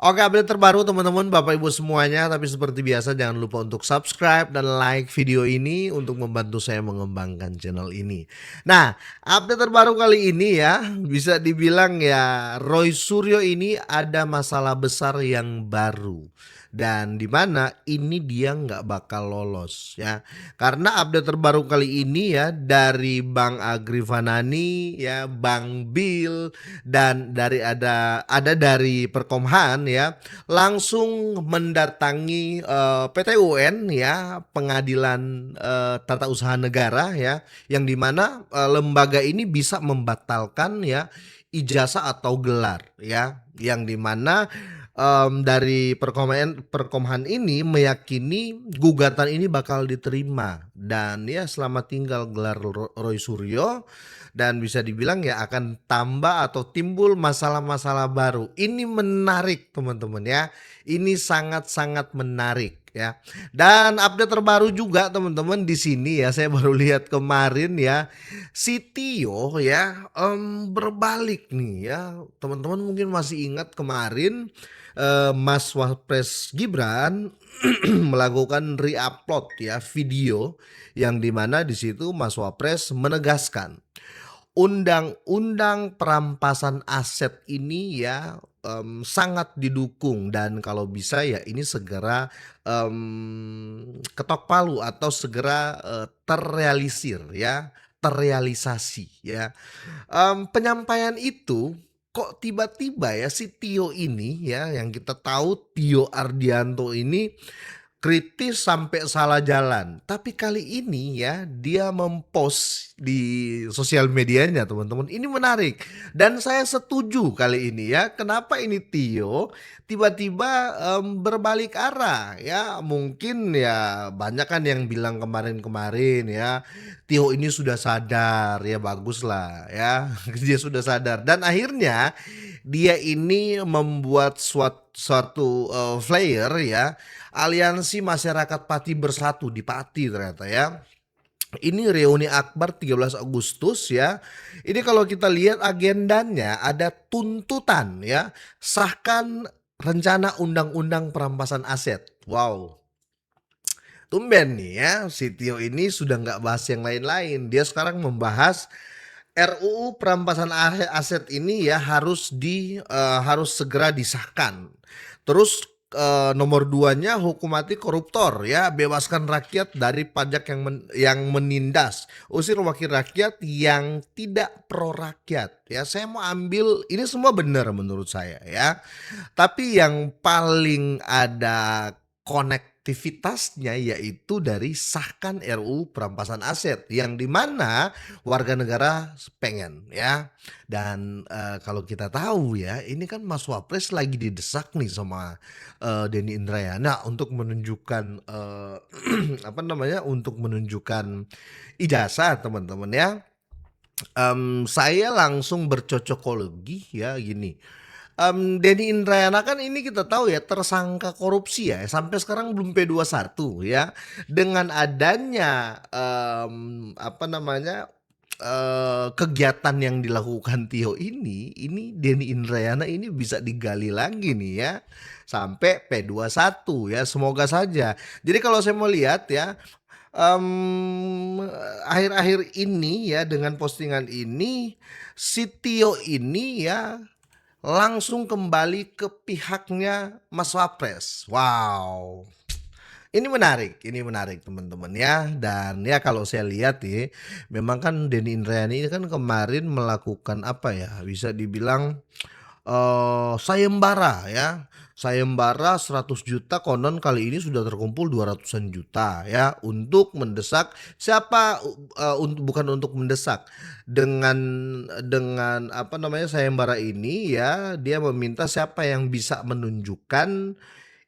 Oke, update terbaru teman-teman, Bapak Ibu semuanya. Tapi seperti biasa jangan lupa untuk subscribe dan like video ini untuk membantu saya mengembangkan channel ini. Nah, update terbaru kali ini ya, bisa dibilang ya Roy Suryo ini ada masalah besar yang baru. Dan di mana ini dia nggak bakal lolos ya. Karena update terbaru kali ini ya dari Bang Agrifanani ya, Bang Bill dan ada dari Perkomhan ya langsung mendatangi PT UN ya, Pengadilan Tata Usaha Negara ya, yang dimana lembaga ini bisa membatalkan ya ijazah atau gelar ya, yang dimana dari Perkomhan ini meyakini gugatan ini bakal diterima dan ya selamat tinggal gelar Roy Suryo, dan bisa dibilang ya akan tambah atau timbul masalah-masalah baru. Ini menarik teman-teman ya. Ini sangat-sangat menarik ya. Dan update terbaru juga teman-teman di sini ya, saya baru lihat kemarin ya, si Tio ya berbalik nih ya. Teman-teman mungkin masih ingat kemarin Mas Wapres Gibran melakukan re-upload ya video yang dimana di situ Mas Wapres menegaskan undang-undang perampasan aset ini ya sangat didukung, dan kalau bisa ya ini segera ketok palu atau segera terrealisir ya, terrealisasi ya. Penyampaian itu kok tiba-tiba ya si Tio ini ya, yang kita tahu Tio Ardianto ini kritis sampai salah jalan. Tapi kali ini ya dia mempost di sosial medianya teman-teman. Ini menarik dan saya setuju kali ini ya. Kenapa ini Tio tiba-tiba berbalik arah ya? Mungkin ya banyak kan yang bilang kemarin-kemarin ya, Tio ini sudah sadar ya, baguslah ya. Dia sudah sadar dan akhirnya dia ini membuat suatu flyer ya, Aliansi Masyarakat Pati Bersatu di Pati ternyata ya. Ini reuni akbar 13 Agustus ya. Ini kalau kita lihat agendanya ada tuntutan ya, sahkan rencana undang-undang perampasan aset. Wow. Tumben nih ya, si Tio ini sudah nggak bahas yang lain-lain. Dia sekarang membahas RUU perampasan aset ini ya harus segera disahkan. Terus nomor duanya hukum mati koruptor ya, bebaskan rakyat dari pajak yang menindas, usir wakil rakyat yang tidak pro rakyat ya. Saya mau ambil ini semua benar menurut saya ya, tapi yang paling ada konektivitasnya yaitu dari sahkan RUU perampasan aset, yang dimana warga negara pengen ya. Dan kalau kita tahu ya, ini kan Mas Wapres lagi didesak nih sama Denny Indrayana untuk menunjukkan apa namanya, untuk menunjukkan ijazah teman-teman ya. Saya langsung bercocokologi ya gini. Denny Indrayana kan ini kita tahu ya tersangka korupsi ya, sampai sekarang belum P21 ya. Dengan adanya apa namanya, kegiatan yang dilakukan Tio ini Denny Indrayana ini bisa digali lagi nih ya sampai P21 ya, semoga saja. Jadi kalau saya mau lihat ya, akhir-akhir ini ya dengan postingan ini si Tio ini ya langsung kembali ke pihaknya Mas Wapres. Wow. Ini menarik teman-teman ya. Dan ya kalau saya lihat ya, memang kan Denny Indrayani ini kan kemarin melakukan apa ya, bisa dibilang sayembara ya. Sayembara 100 juta, konon kali ini sudah terkumpul 200-an juta ya untuk mendesak siapa, bukan untuk mendesak, dengan apa namanya sayembara ini ya, dia meminta siapa yang bisa menunjukkan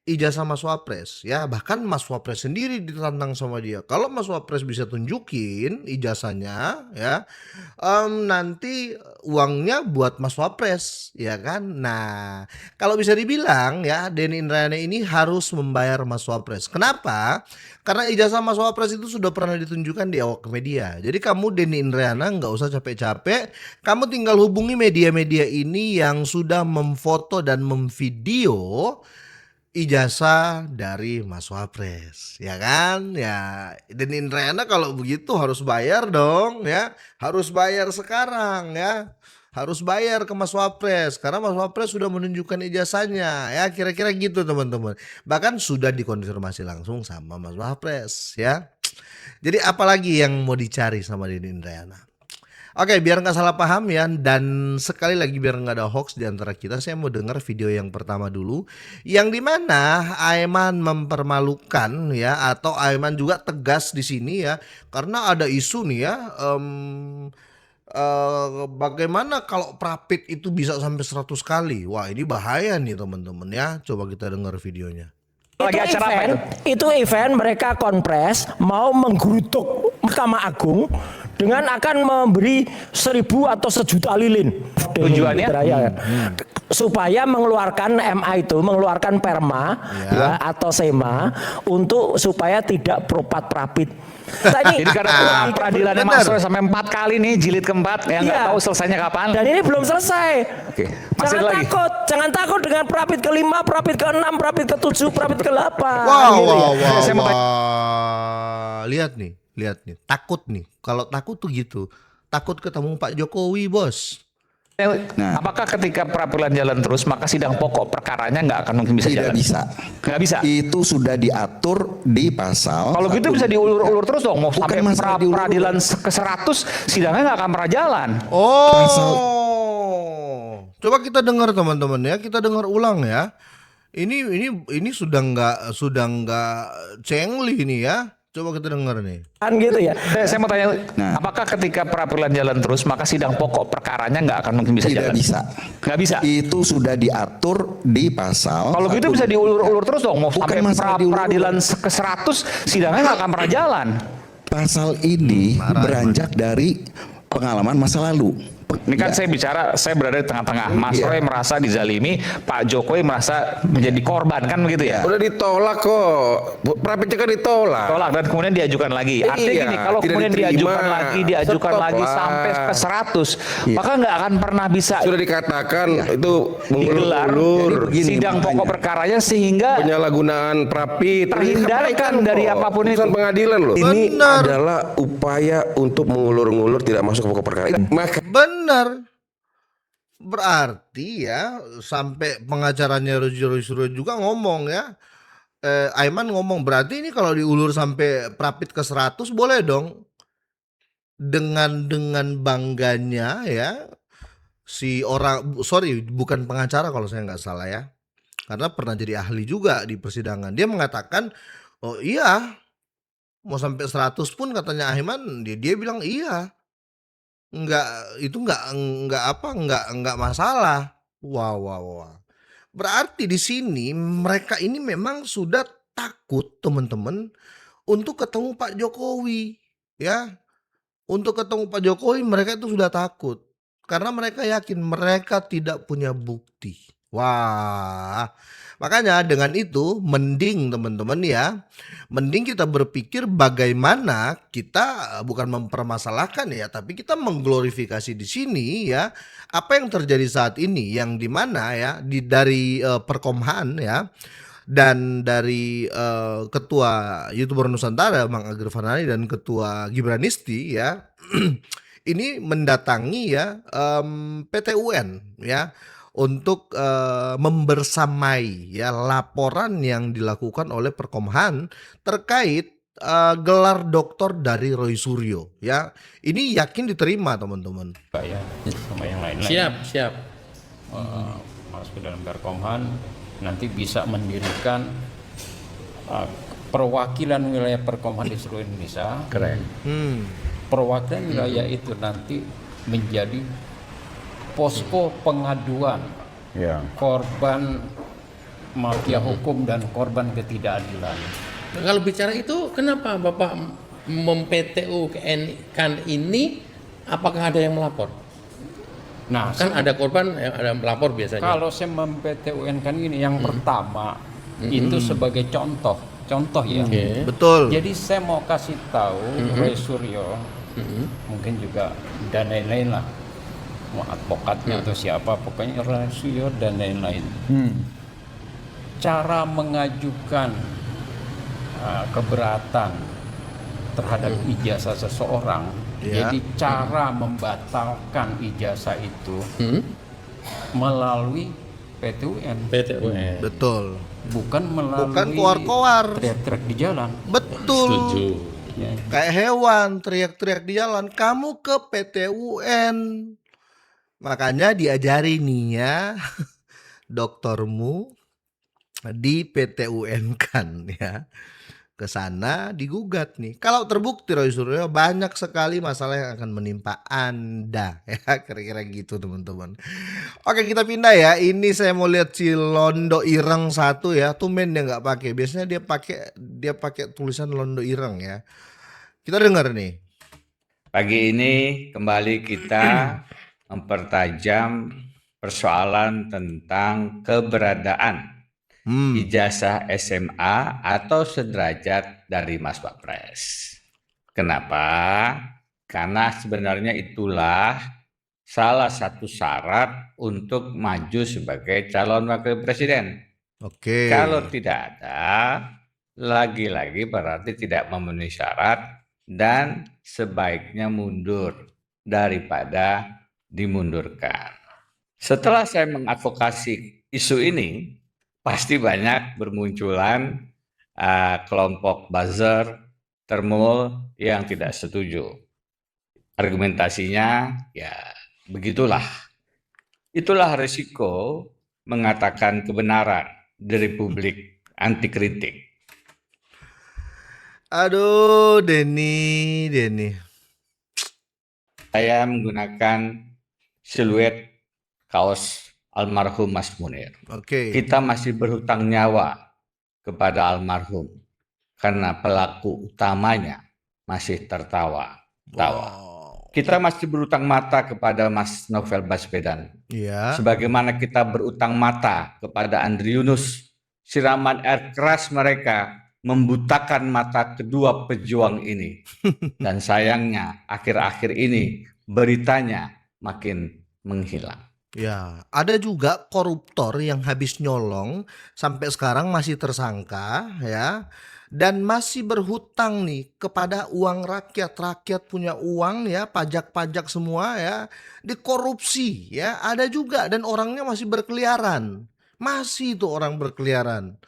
ijazah Mas Wapres ya, bahkan Mas Wapres sendiri ditantang sama dia. Kalau Mas Wapres bisa tunjukin ijazahnya ya, nanti uangnya buat Mas Wapres ya kan. Nah, kalau bisa dibilang ya Denny Indrayana ini harus membayar Mas Wapres. Kenapa? Karena ijazah Mas Wapres itu sudah pernah ditunjukkan di awak media. Jadi kamu Denny Indrayana nggak usah capek-capek, kamu tinggal hubungi media-media ini yang sudah memfoto dan memvideo ijazah dari Mas Wapres, ya kan? Ya, Denny Indrayana kalau begitu harus bayar dong ya, harus bayar sekarang ya. Harus bayar ke Mas Wapres karena Mas Wapres sudah menunjukkan ijazahnya ya, kira-kira gitu teman-teman. Bahkan sudah dikonfirmasi langsung sama Mas Wapres ya. Jadi apalagi yang mau dicari sama Denny Indrayana? Oke, biar nggak salah paham ya, dan sekali lagi biar nggak ada hoax di antara kita, saya mau dengar video yang pertama dulu, yang dimana Aiman mempermalukan ya, atau Aiman juga tegas di sini ya, karena ada isu nih ya, bagaimana kalau Prapit itu bisa sampai 100 kali? Wah, ini bahaya nih teman-teman ya. Coba kita dengar videonya. Lagi acara apa itu? Event mereka konpres mau menggerutuk Mahkamah Agung dengan akan memberi 1.000 atau 1.000.000 lilin. Tujuannya supaya mengeluarkan MA itu, mengeluarkan perma ya, atau SEMA untuk supaya tidak Prapit. Jadi karena peradilannya Mas Roy sampai 4 kali nih, jilid keempat ya, nggak tahu selesainya kapan. Dan ini belum selesai. Oke. Masih Jangan lagi. jangan takut dengan Prapit ke-5, Prapit ke-6, Prapit ke-7, Prapit ke-8. Wow. Saya Lihat nih. Takut nih. Kalau takut tuh gitu. Takut ketemu Pak Jokowi, Bos. Nah, apakah ketika peradilan jalan terus maka sidang pokok perkaranya nggak akan mungkin bisa jalan? Nggak bisa. Itu sudah diatur di pasal. Kalau gitu bisa diulur-ulur terus dong. Mau sampai peradilan ke-100 sidangnya nggak akan pernah jalan. Coba kita dengar teman-teman ya. Kita dengar ulang ya. Ini sudah nggak cengli ini ya. Coba kita dengar nih. Kan gitu ya. Saya mau tanya, apakah ketika peradilan jalan terus maka sidang pokok perkaranya nggak akan mungkin bisa jalan? Nggak bisa. Itu sudah diatur di pasal. Kalau gitu bisa diulur-ulur terus dong. Mau sampai peradilan ke-100 sidangnya nggak akan pernah jalan. Pasal ini beranjak dari pengalaman masa lalu. Ini kan saya berada di tengah-tengah. Mas Roy merasa dizalimi, Pak Jokowi merasa menjadi korban, kan begitu ya? Udah ditolak kok. Prapitnya kan ditolak. Tolak dan kemudian diajukan lagi. Artinya gini, kalau kemudian diajukan lagi sampai ke 100, maka nggak akan pernah bisa. Sudah dikatakan itu digelar sidang pokok perkaranya sehingga penyalahgunaan Prapit terhindarkan dari apapun itu. Pengadilan loh. Ini adalah upaya untuk mengulur-ngulur tidak masuk ke pokok perkara. Benar. Berarti ya sampai pengacaranya Roy Suryo juga ngomong ya. Aiman ngomong berarti ini kalau diulur sampai Prapit ke 100 boleh dong. Dengan bangganya ya si orang, sorry bukan pengacara kalau saya nggak salah ya. Karena pernah jadi ahli juga di persidangan. Dia mengatakan, "Oh iya, mau sampai 100 pun," katanya Aiman, dia bilang iya. Enggak masalah. Wah. Berarti di sini mereka ini memang sudah takut teman-teman untuk ketemu Pak Jokowi ya. Untuk ketemu Pak Jokowi mereka itu sudah takut karena mereka yakin mereka tidak punya bukti. Wah. Makanya dengan itu mending teman-teman ya, mending kita berpikir bagaimana kita bukan mempermasalahkan ya, tapi kita mengglorifikasi di sini ya apa yang terjadi saat ini, yang dimana ya dari Perkomhan ya dan dari Ketua YouTuber Nusantara Bang Agir Fanani dan Ketua Gibranisti ya ini mendatangi ya PT UN ya untuk membersamai ya laporan yang dilakukan oleh Perkomhan terkait gelar doktor dari Roy Suryo ya. Ini yakin diterima teman-teman. Ya, sama yang lain-lain. Siap. Masuk ke dalam Perkomhan nanti bisa mendirikan perwakilan wilayah Perkomhan di seluruh Indonesia. Keren. Perwakilan wilayah itu nanti menjadi posko pengaduan korban mafia hukum dan korban ketidakadilan. Kalau bicara itu, kenapa Bapak mem-PTU-kan ini? Apakah ada yang melapor? Nah, Kan ada korban, ada yang melapor biasanya. kalau saya mem-PTUN kan ini yang pertama itu sebagai contoh ya. Oke. Betul. Jadi saya mau kasih tahu Roy Suryo, mungkin juga dan lain-lain lah, mau advokatnya atau siapa, pokoknya Roy Suryo dan lain-lain. Cara mengajukan keberatan terhadap ijazah seseorang, Ya. jadi cara membatalkan ijazah itu melalui PTUN, PTUN. Betul. bukan melalui Bukan koar-koar. teriak-teriak di jalan. Betul. Setuju. Ya. Kayak hewan teriak-teriak di jalan, kamu ke PT-UN. Makanya diajari nih ya, doktermu di PT-UN kan ya. Ke sana digugat nih. Kalau terbukti Roy Suryo, banyak sekali masalah yang akan menimpa Anda ya, kira-kira gitu teman-teman. Oke, kita pindah ya. Ini saya mau lihat si Londo Ireng satu ya. Tumben dia nggak pakai. Biasanya dia pakai tulisan Londo Ireng ya. Kita dengar nih. Pagi ini kembali kita mempertajam persoalan tentang keberadaan ijazah SMA atau sederajat dari Mas Wapres. Kenapa? Karena sebenarnya itulah salah satu syarat untuk maju sebagai calon wakil presiden. Oke. Kalau tidak ada, lagi-lagi berarti tidak memenuhi syarat dan sebaiknya mundur daripada dimundurkan. Setelah saya mengadvokasi isu ini, pasti banyak bermunculan kelompok buzzer, termul yang tidak setuju. Argumentasinya ya begitulah. Itulah risiko mengatakan kebenaran di Republik anti kritik. Aduh, Denny. Saya menggunakan siluet kaos almarhum Mas Munir. Oke. Kita masih berhutang nyawa kepada almarhum karena pelaku utamanya masih tertawa. Wow. Kita masih berutang mata kepada Mas Novel Baswedan. Iya. Sebagaimana kita berutang mata kepada Andri Yunus. Siraman air keras mereka membutakan mata kedua pejuang ini. Dan sayangnya akhir-akhir ini beritanya makin menghilang. Ya, ada juga koruptor yang habis nyolong sampai sekarang masih tersangka ya, dan masih berhutang nih kepada uang rakyat. Rakyat punya uang ya, pajak-pajak semua ya, dikorupsi ya, ada juga, dan orangnya masih berkeliaran. Masih itu orang berkeliaran.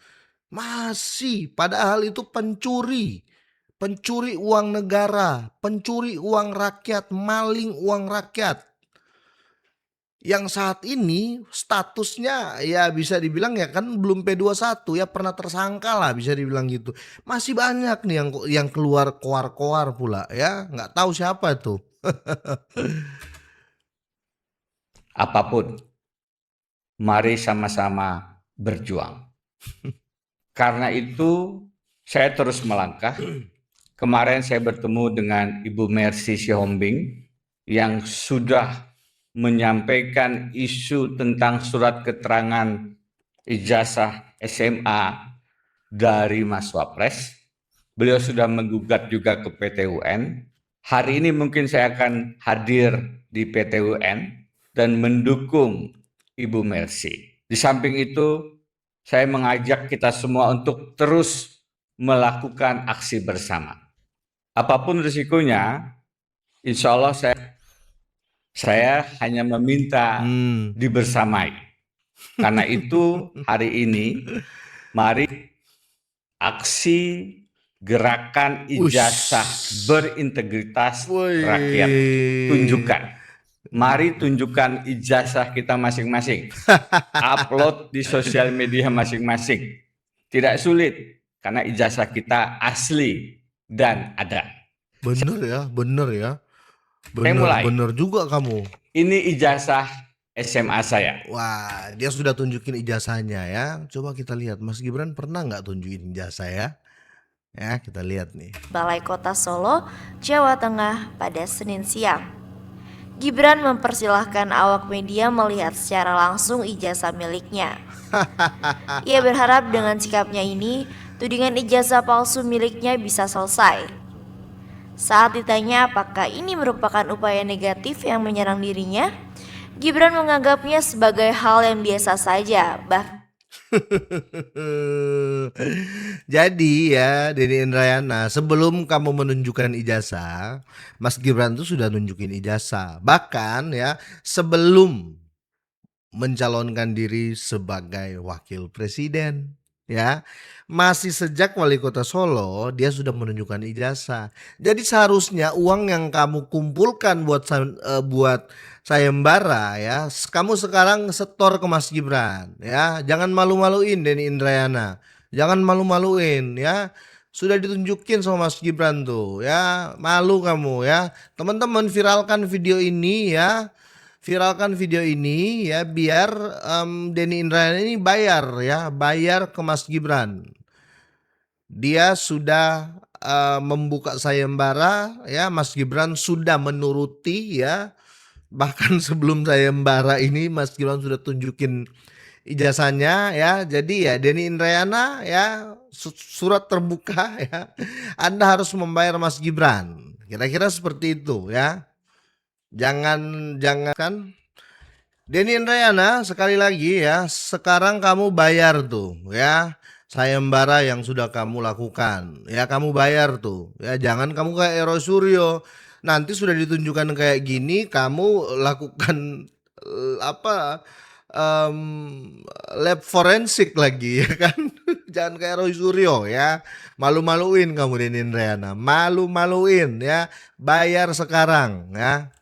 Masih, padahal itu pencuri uang negara, pencuri uang rakyat, maling uang rakyat. Yang saat ini statusnya ya bisa dibilang ya kan belum P21 ya, pernah tersangka lah bisa dibilang gitu. Masih banyak nih yang keluar koar-koar pula ya, nggak tahu siapa tuh. Apapun, mari sama-sama berjuang. Karena itu saya terus melangkah. Kemarin saya bertemu dengan Ibu Mercy Sihombing yang sudah menyampaikan isu tentang surat keterangan ijazah SMA dari Mas Wapres. Beliau sudah menggugat juga ke PT-UN. Hari ini mungkin saya akan hadir di PT-UN dan mendukung Ibu Mercy. Di samping itu, saya mengajak kita semua untuk terus melakukan aksi bersama. Apapun risikonya, insya Allah saya hanya meminta dibersamai. Karena itu hari ini mari aksi gerakan ijazah berintegritas rakyat tunjukkan. Mari tunjukkan ijazah kita masing-masing. Upload di sosial media masing-masing. Tidak sulit karena ijazah kita asli dan ada. Bener ya. Saya mulai. Bener juga kamu. Ini ijazah SMA saya. Wah, dia sudah tunjukin ijazahnya ya. Coba kita lihat Mas Gibran pernah nggak tunjukin ijazah ya? Ya, kita lihat nih. Balai Kota Solo, Jawa Tengah pada Senin siang. Gibran mempersilahkan awak media melihat secara langsung ijazah miliknya. Ia berharap dengan sikapnya ini, tudingan ijazah palsu miliknya bisa selesai. Saat ditanya apakah ini merupakan upaya negatif yang menyerang dirinya, Gibran menganggapnya sebagai hal yang biasa saja. Jadi ya Denny Indrayana, sebelum kamu menunjukkan ijazah, Mas Gibran tuh sudah nunjukin ijazah. Bahkan ya sebelum mencalonkan diri sebagai wakil presiden ya. Masih sejak wali kota Solo dia sudah menunjukkan ijazah. Jadi seharusnya uang yang kamu kumpulkan buat sayembara ya, kamu sekarang setor ke Mas Gibran ya. Jangan malu-maluin Denny Indrayana. Jangan malu-maluin ya. Sudah ditunjukin sama Mas Gibran tuh ya. Malu kamu ya. Teman-teman viralkan video ini ya. Viralkan video ini ya biar Denny Indrayana ini bayar ya, bayar ke Mas Gibran. Dia sudah membuka sayembara ya, Mas Gibran sudah menuruti ya. Bahkan sebelum sayembara ini Mas Gibran sudah tunjukin ijazahnya ya. Jadi ya Denny Indrayana ya, surat terbuka ya. Anda harus membayar Mas Gibran. Kira-kira seperti itu ya. Jangan kan Denny Indrayana, sekali lagi ya, sekarang kamu bayar tuh ya sayembara yang sudah kamu lakukan ya, kamu bayar tuh ya. Jangan kamu kayak Ero Suryo nanti sudah ditunjukkan kayak gini kamu lakukan lab forensik lagi ya kan. Jangan kayak Roy Suryo ya. Malu-maluin kamu Denny Indrayana, malu-maluin ya. Bayar sekarang ya.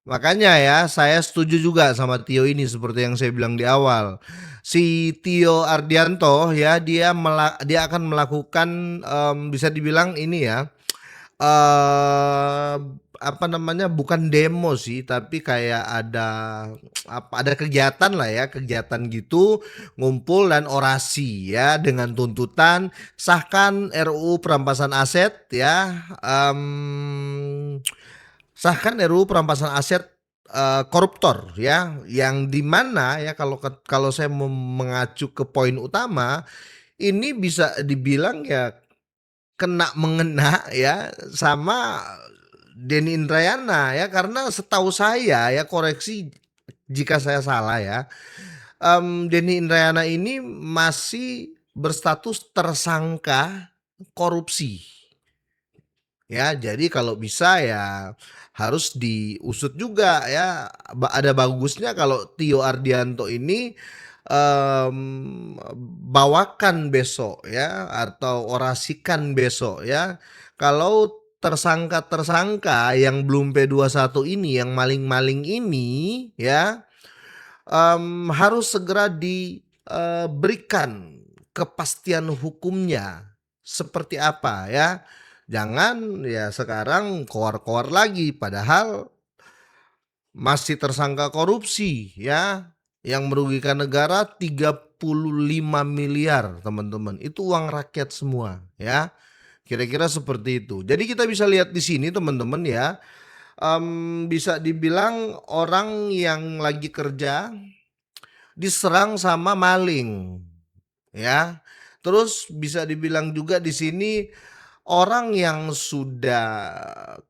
Makanya ya saya setuju juga sama Tio ini, seperti yang saya bilang di awal. Si Tio Ardianto ya, dia akan melakukan bisa dibilang ini ya, bukan demo sih, tapi kayak ada kegiatan lah ya, kegiatan gitu, ngumpul dan orasi ya dengan tuntutan sahkan RUU perampasan aset ya, sahkan RUU perampasan aset koruptor ya, yang dimana ya kalau saya mengacu ke poin utama ini bisa dibilang ya mengena ya sama Denny Indrayana ya, karena setahu saya ya, koreksi jika saya salah ya, Denny Indrayana ini masih berstatus tersangka korupsi ya. Jadi kalau bisa ya harus diusut juga ya. Ada bagusnya kalau Tio Ardianto ini bawakan besok ya, atau orasikan besok ya, kalau tersangka yang belum P21 ini, yang maling-maling ini ya, harus segera diberikan kepastian hukumnya seperti apa ya. Jangan ya sekarang koar-koar lagi padahal masih tersangka korupsi ya, yang merugikan negara 35 miliar teman-teman. Itu uang rakyat semua ya. Kira-kira seperti itu. Jadi kita bisa lihat di sini teman-teman ya, bisa dibilang orang yang lagi kerja diserang sama maling ya. Terus bisa dibilang juga di sini orang yang sudah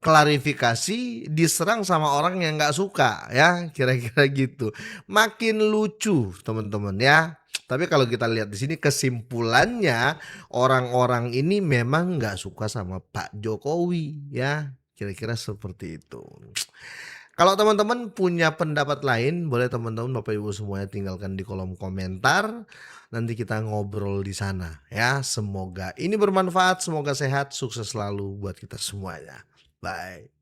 klarifikasi diserang sama orang yang nggak suka ya, kira-kira gitu. Makin lucu teman-teman ya. Tapi kalau kita lihat di sini kesimpulannya, orang-orang ini memang nggak suka sama Pak Jokowi ya, kira-kira seperti itu. Kalau teman-teman punya pendapat lain, boleh teman-teman Bapak Ibu semuanya tinggalkan di kolom komentar. Nanti kita ngobrol di sana ya. Semoga ini bermanfaat, semoga sehat, sukses selalu buat kita semuanya. Bye.